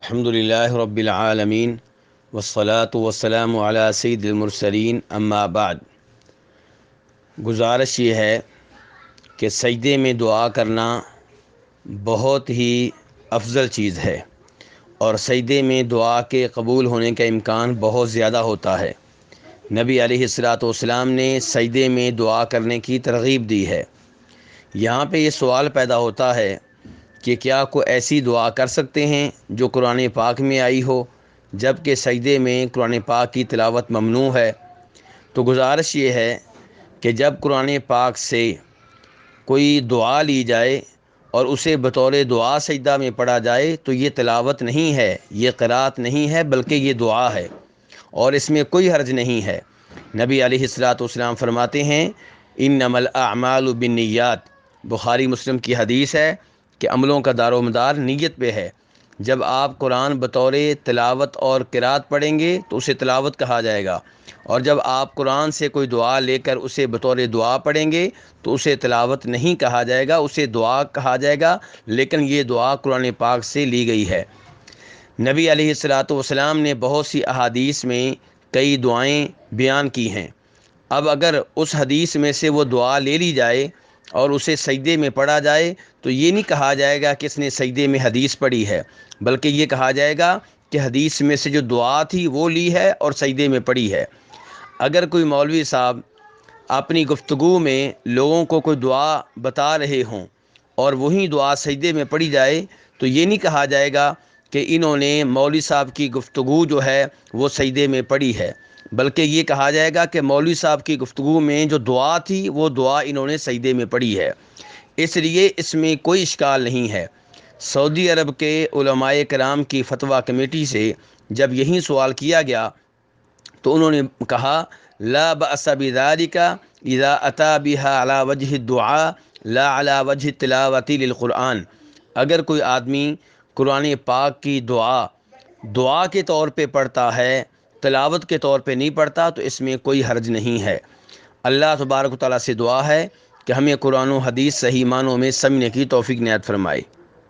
الحمد للہ رب العالمین والصلاة والسلام علی سید المرسلین اما بعد۔ گزارش یہ ہے کہ سجدے میں دعا کرنا بہت ہی افضل چیز ہے، اور سجدے میں دعا کے قبول ہونے کا امکان بہت زیادہ ہوتا ہے۔ نبی علیہ الصلاۃ والسلام نے سجدے میں دعا کرنے کی ترغیب دی ہے۔ یہاں پہ یہ سوال پیدا ہوتا ہے کہ کیا کوئی ایسی دعا کر سکتے ہیں جو قرآن پاک میں آئی ہو، جب کہ سجدے میں قرآن پاک کی تلاوت ممنوع ہے؟ تو گزارش یہ ہے کہ جب قرآن پاک سے کوئی دعا لی جائے اور اسے بطور دعا سجدہ میں پڑھا جائے تو یہ تلاوت نہیں ہے، یہ قرات نہیں ہے، بلکہ یہ دعا ہے، اور اس میں کوئی حرج نہیں ہے۔ نبی علیہ الصلاۃ والسلام فرماتے ہیں انما الاعمال بالنیات، بخاری مسلم کی حدیث ہے کہ عملوں کا دار و مدار نیت پہ ہے۔ جب آپ قرآن بطور تلاوت اور قرات پڑھیں گے تو اسے تلاوت کہا جائے گا، اور جب آپ قرآن سے کوئی دعا لے کر اسے بطور دعا پڑھیں گے تو اسے تلاوت نہیں کہا جائے گا، اسے دعا کہا جائے گا، لیکن یہ دعا قرآن پاک سے لی گئی ہے۔ نبی علیہ الصلاۃ والسلام نے بہت سی احادیث میں کئی دعائیں بیان کی ہیں۔ اب اگر اس حدیث میں سے وہ دعا لے لی جائے اور اسے سجدے میں پڑھا جائے تو یہ نہیں کہا جائے گا کہ اس نے سجدے میں حدیث پڑھی ہے، بلکہ یہ کہا جائے گا کہ حدیث میں سے جو دعا تھی وہ لی ہے اور سجدے میں پڑھی ہے۔ اگر کوئی مولوی صاحب اپنی گفتگو میں لوگوں کو کوئی دعا بتا رہے ہوں اور وہی دعا سجدے میں پڑھی جائے تو یہ نہیں کہا جائے گا کہ انہوں نے مولوی صاحب کی گفتگو جو ہے وہ سجدے میں پڑھی ہے، بلکہ یہ کہا جائے گا کہ مولوی صاحب کی گفتگو میں جو دعا تھی وہ دعا انہوں نے سجدے میں پڑھی ہے۔ اس لیے اس میں کوئی اشکال نہیں ہے۔ سعودی عرب کے علماء کرام کی فتویٰ کمیٹی سے جب یہی سوال کیا گیا تو انہوں نے کہا لا بأس بذلك اذا اتى بها على وجه الدعاء لا على وجه التلاوة للقرآن۔ اگر کوئی آدمی قرآن پاک کی دعا کے طور پہ پڑھتا ہے، تلاوت کے طور پہ نہیں پڑھتا، تو اس میں کوئی حرج نہیں ہے۔ اللہ تبارک و تعالیٰ سے دعا ہے کہ ہمیں قرآن و حدیث صحیح معنوں میں سمجھنے کی توفیق عنایت فرمائے۔